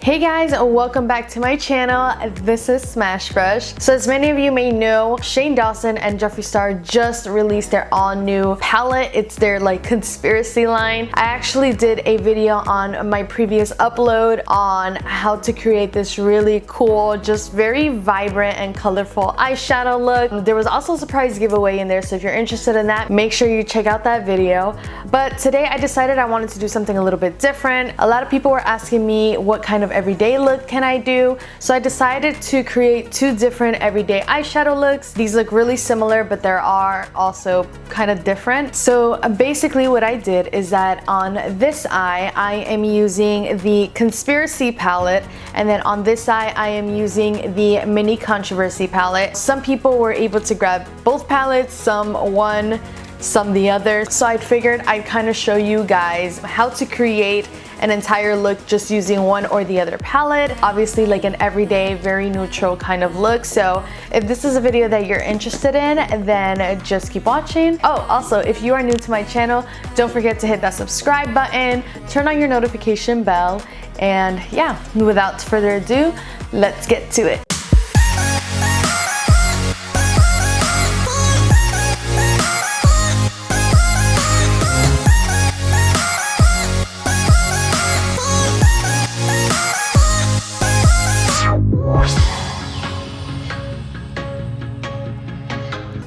Hey guys, welcome back to my channel. This is Smashbrush. So as many of you may know, Shane Dawson and Jeffree Star just released their all new palette. It's their like conspiracy line. I actually did a video on my previous upload on how to create this really cool, just very vibrant and colorful eyeshadow look. There was also a surprise giveaway in there, so if you're interested in that, make sure you check out that video. But today I decided I wanted to do something a little bit different. A lot of people were asking me what kind of everyday look can I do, so I decided to create two different everyday eyeshadow looks. These look really similar, but there are also kind of different. So basically what I did is that on this eye I am using the Conspiracy palette, and then on this eye I am using the Mini Controversy palette. Some people were able to grab both palettes, some one, some the other. So I figured I'd kind of show you guys how to create an entire look just using one or the other palette. Obviously like an everyday, very neutral kind of look. So if this is a video that you're interested in, then just keep watching. Oh, also, if you are new to my channel, don't forget to hit that subscribe button, turn on your notification bell, and yeah, without further ado, let's get to it.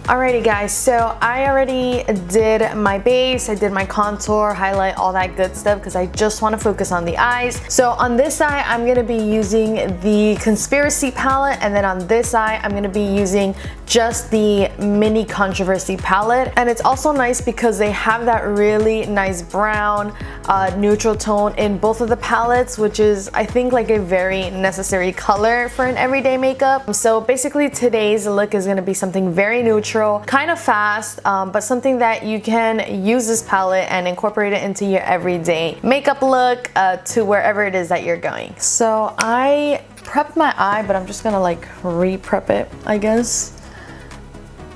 Alrighty guys, so I already did my base, I did my contour, highlight, all that good stuff because I just want to focus on the eyes. So on this eye, I'm going to be using the Conspiracy palette, and then on this eye, I'm going to be using just the Mini Controversy palette. And it's also nice because they have that really nice brown, neutral tone in both of the palettes, which is, I think, like a very necessary color for an everyday makeup. So basically today's look is going to be something very neutral, kind of fast, but something that you can use this palette and incorporate it into your everyday makeup look to wherever it is that you're going. So I prepped my eye, but I'm just gonna like re-prep it, I guess.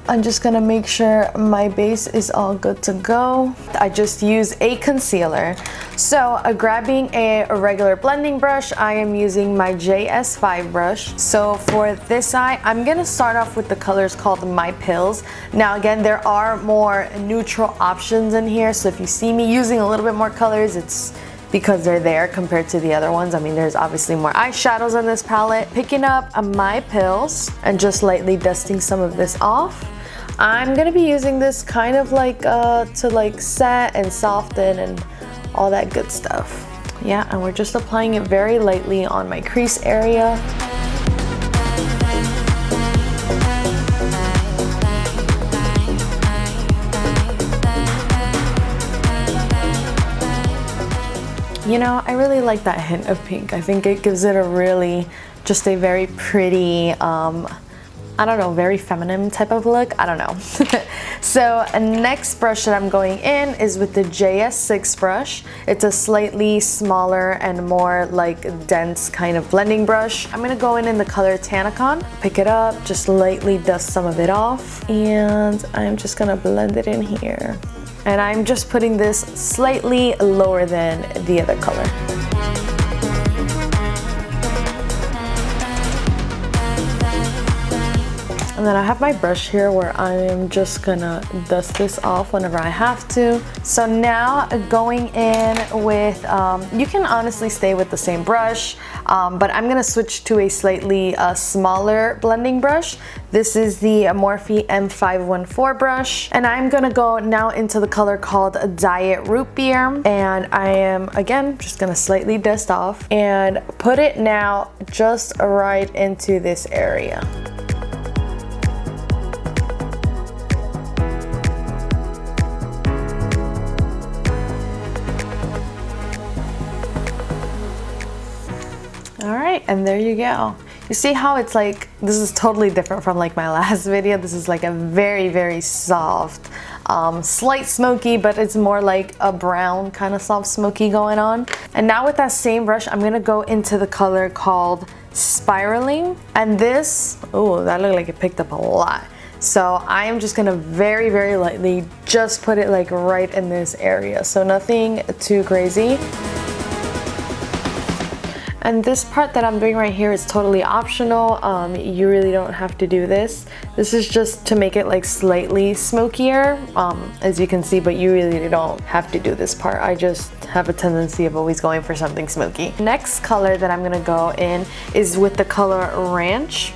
I'm just gonna make sure my base is all good to go. I just use a concealer. So grabbing a regular blending brush, I am using my JS5 brush. So for this eye, I'm gonna start off with the colors called My Pills. Now again, there are more neutral options in here, so if you see me using a little bit more colors, it's because they're there compared to the other ones. I mean, there's obviously more eyeshadows on this palette. Picking up My Pills and just lightly dusting some of this off. I'm gonna be using this kind of like to like set and soften and all that good stuff. Yeah, and we're just applying it very lightly on my crease area. You know, I really like that hint of pink. I think it gives it a really, just a very pretty, I don't know, very feminine type of look. I don't know. So next brush that I'm going in is with the JS6 brush. It's a slightly smaller and more like dense kind of blending brush. I'm gonna go in the color Tanacon, pick it up, just lightly dust some of it off, and I'm just gonna blend it in here. And I'm just putting this slightly lower than the other color. And then I have my brush here where I am just gonna dust this off whenever I have to. So now going in with, you can honestly stay with the same brush, but I'm gonna switch to a slightly smaller blending brush. This is the Morphe M514 brush, and I'm gonna go now into the color called Diet Root Beer, and I am again just gonna slightly dust off and put it now just right into this area. Alright, and there you go. You see how it's like, this is totally different from like my last video. This is like a very, very soft, slight smoky, but it's more like a brown kind of soft smoky going on. And now with that same brush, I'm gonna go into the color called Spiraling. And this, oh, that looked like it picked up a lot. So I am just gonna very, very lightly just put it like right in this area. So nothing too crazy. And this part that I'm doing right here is totally optional. You really don't have to do this. This is just to make it like slightly smokier, as you can see, but you really don't have to do this part. I just have a tendency of always going for something smoky. Next color that I'm gonna go in is with the color Ranch.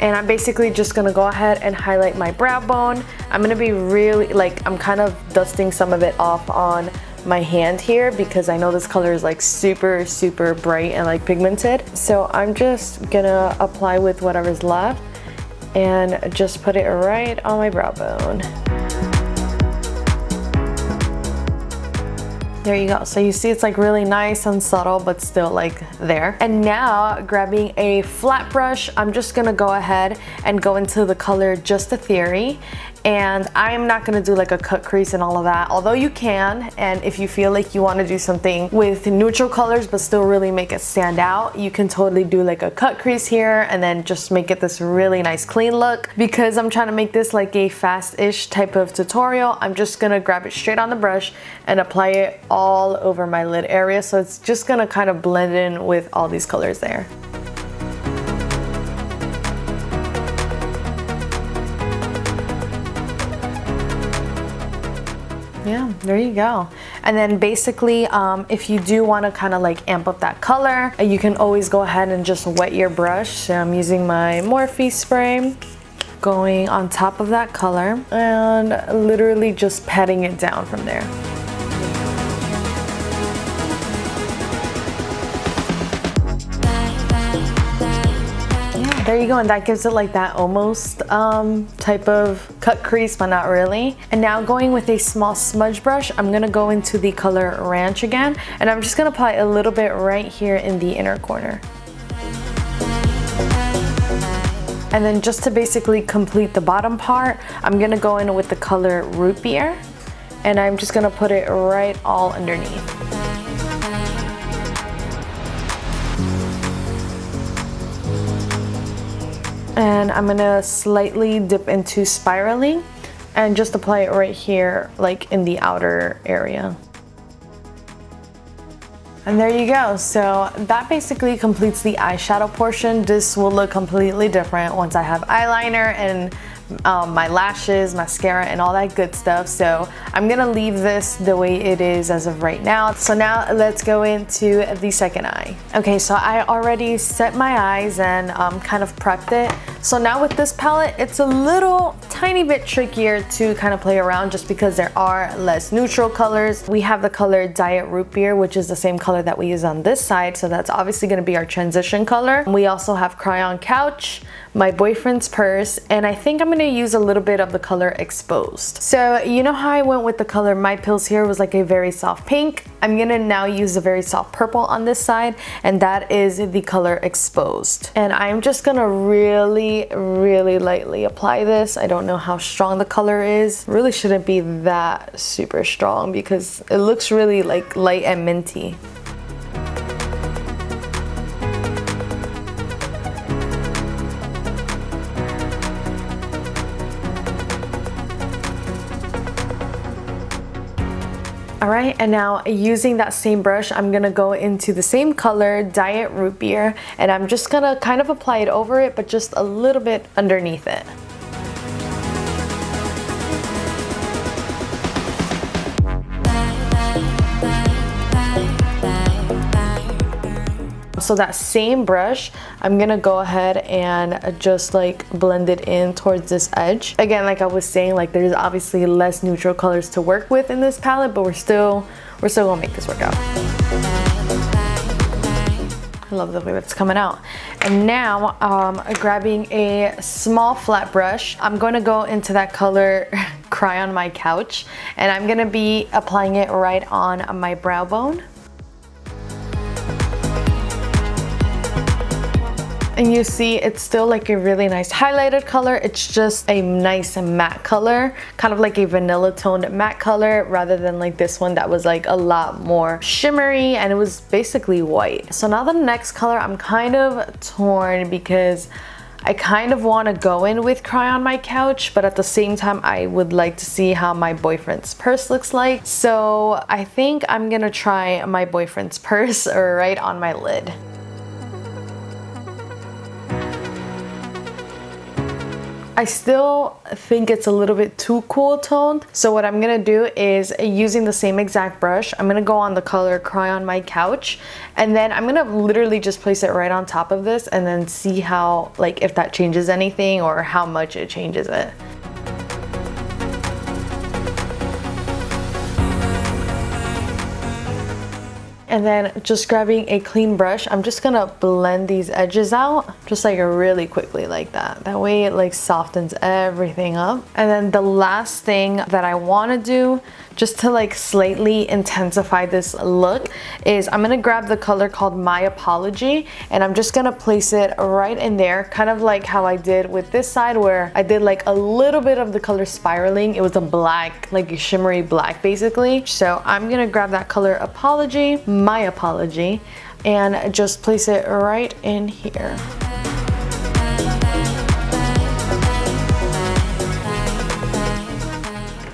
And I'm basically just gonna go ahead and highlight my brow bone. I'm gonna be really, like, I'm kind of dusting some of it off on my hand here because I know this color is like super bright and like pigmented. So I'm just gonna apply with whatever's left and just put it right on my brow bone. There you go. So you see it's like really nice and subtle, but still like there. And now grabbing a flat brush, I'm just gonna go ahead and go into the color Just a Theory. And I'm not gonna do like a cut crease and all of that, although you can. And if you feel like you wanna do something with neutral colors but still really make it stand out, you can totally do like a cut crease here and then just make it this really nice clean look. Because I'm trying to make this like a fast-ish type of tutorial, I'm just gonna grab it straight on the brush and apply it all over my lid area. So it's just gonna kind of blend in with all these colors there. Yeah, there you go. And then basically, if you do want to kind of like amp up that color, you can always go ahead and just wet your brush. So I'm using my Morphe spray, going on top of that color and literally just patting it down from there. There you go, and that gives it like that almost type of cut crease, but not really. And now going with a small smudge brush, I'm gonna go into the color Ranch again, and I'm just gonna apply a little bit right here in the inner corner. And then just to basically complete the bottom part, I'm gonna go in with the color Root Beer, and I'm just gonna put it right all underneath. And I'm gonna slightly dip into spiraling and just apply it right here, like in the outer area. And there you go. So that basically completes the eyeshadow portion. This will look completely different once I have eyeliner and my lashes, mascara, and all that good stuff. So I'm gonna leave this the way it is as of right now. So now let's go into the second eye. Okay, so I already set my eyes and kind of prepped it. So now with this palette, it's a little tiny bit trickier to kind of play around just because there are less neutral colors. We have the color Diet Root Beer, which is the same color that we use on this side. So that's obviously gonna be our transition color. We also have Cry on Couch, My Boyfriend's Purse, and I think I'm gonna use a little bit of the color Exposed. So you know how I went with the color My Pills here was like a very soft pink? I'm gonna now use a very soft purple on this side, and that is the color Exposed. And I'm just gonna really lightly apply this. I don't know how strong the color is. Really shouldn't be that super strong because it looks really like light and minty. Alright, and now using that same brush, I'm gonna go into the same color, Diet Root Beer, and I'm just gonna kind of apply it over it, but just a little bit underneath it. So that same brush, I'm gonna go ahead and just like blend it in towards this edge. Again, like I was saying, like there's obviously less neutral colors to work with in this palette, but we're still gonna make this work out. I love the way that's coming out. And now grabbing a small flat brush, I'm going to go into that color Cry on My Couch, and I'm gonna be applying it right on my brow bone. And you see it's still like a really nice highlighted color. It's just a nice matte color, kind of like a vanilla toned matte color rather than like this one that was like a lot more shimmery and it was basically white. So now the next color, I'm kind of torn because I kind of want to go in with Cry on My Couch, but at the same time I would like to see how My Boyfriend's Purse looks like. So I think I'm gonna try My Boyfriend's Purse right on my lid. I still think it's a little bit too cool toned. So what I'm gonna do is, using the same exact brush, I'm gonna go on the color Cry on My Couch, and then I'm gonna literally just place it right on top of this and then see how, like, if that changes anything or how much it changes it. And then just grabbing a clean brush, I'm just gonna blend these edges out, just like really quickly like that. That way it like softens everything up. And then the last thing that I wanna do, just to like slightly intensify this look, is I'm gonna grab the color called My Apology, and I'm just gonna place it right in there, kind of like how I did with this side where I did like a little bit of the color spiraling. It was a black, like a shimmery black basically. So I'm gonna grab that color Apology, My Apology, and just place it right in here.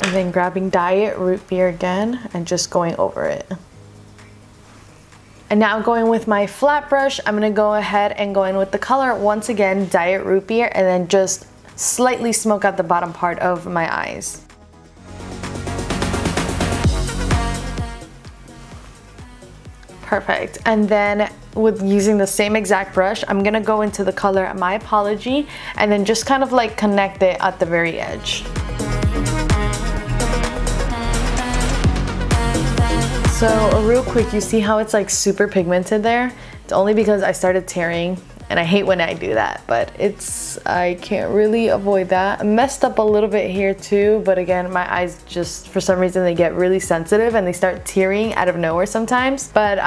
And then grabbing Diet Root Beer again and just going over it. And now going with my flat brush, I'm gonna go ahead and go in with the color, once again, Diet Root Beer, and then just slightly smoke out the bottom part of my eyes. Perfect. And then with using the same exact brush, I'm gonna go into the color My Apology and then just kind of like connect it at the very edge. So real quick, you see how it's like super pigmented there? It's only because I started tearing, and I hate when I do that, but I can't really avoid that. I messed up a little bit here too, but again, my eyes just, for some reason, they get really sensitive and they start tearing out of nowhere sometimes. But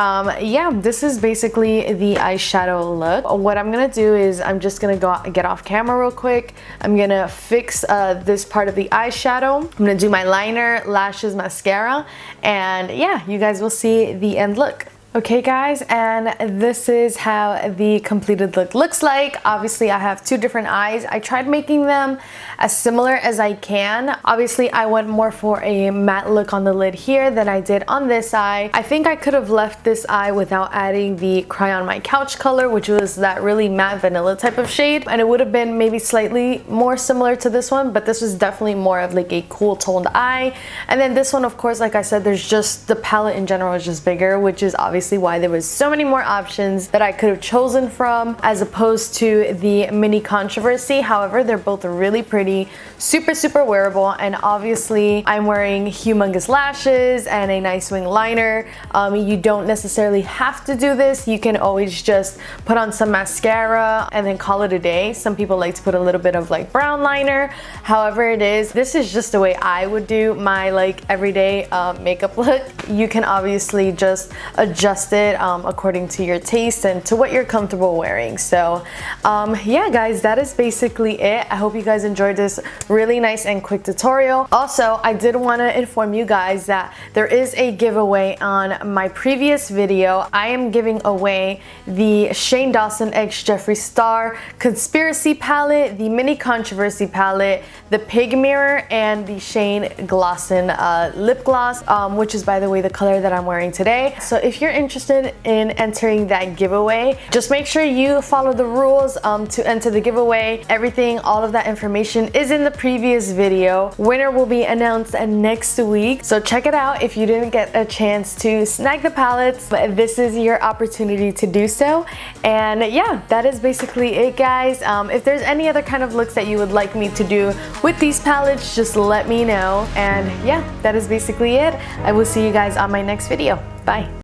yeah, this is basically the eyeshadow look. What I'm gonna do is I'm just gonna get off camera real quick. I'm gonna fix this part of the eyeshadow. I'm gonna do my liner, lashes, mascara, and yeah, you guys will see the end look. Okay guys, and this is how the completed look looks like. Obviously I have two different eyes. I tried making them as similar as I can. Obviously I went more for a matte look on the lid here than I did on this eye. I think I could have left this eye without adding the Cry on My Couch color, which was that really matte vanilla type of shade, and it would have been maybe slightly more similar to this one, but this was definitely more of like a cool toned eye. And then this one, of course, like I said, there's just, the palette in general is just bigger, which is obviously why there was so many more options that I could have chosen from as opposed to the Mini Controversy. However, they're both really pretty, super wearable, and obviously I'm wearing humongous lashes and a nice wing liner. You don't necessarily have to do this. You can always just put on some mascara and then call it a day. Some people like to put a little bit of like brown liner. However it is, this is just the way I would do my like everyday makeup look. You can obviously just adjust it according to your taste and to what you're comfortable wearing. So yeah guys, that is basically it. I hope you guys enjoyed this really nice and quick tutorial. Also, I did want to inform you guys that there is a giveaway on my previous video. I am giving away the Shane Dawson x Jeffree Star Conspiracy palette, the Mini Controversy palette, the Pig Mirror, and the Shane Glossin lip gloss, which is, by the way, the color that I'm wearing today. So if you're interested in entering that giveaway, just make sure you follow the rules to enter the giveaway. Everything, all of that information is in the previous video. Winner will be announced next week, so check it out if you didn't get a chance to snag the palettes. But this is your opportunity to do so. And yeah, that is basically it guys. If there's any other kind of looks that you would like me to do with these palettes, just let me know. And yeah, that is basically it. I will see you guys on my next video. Bye.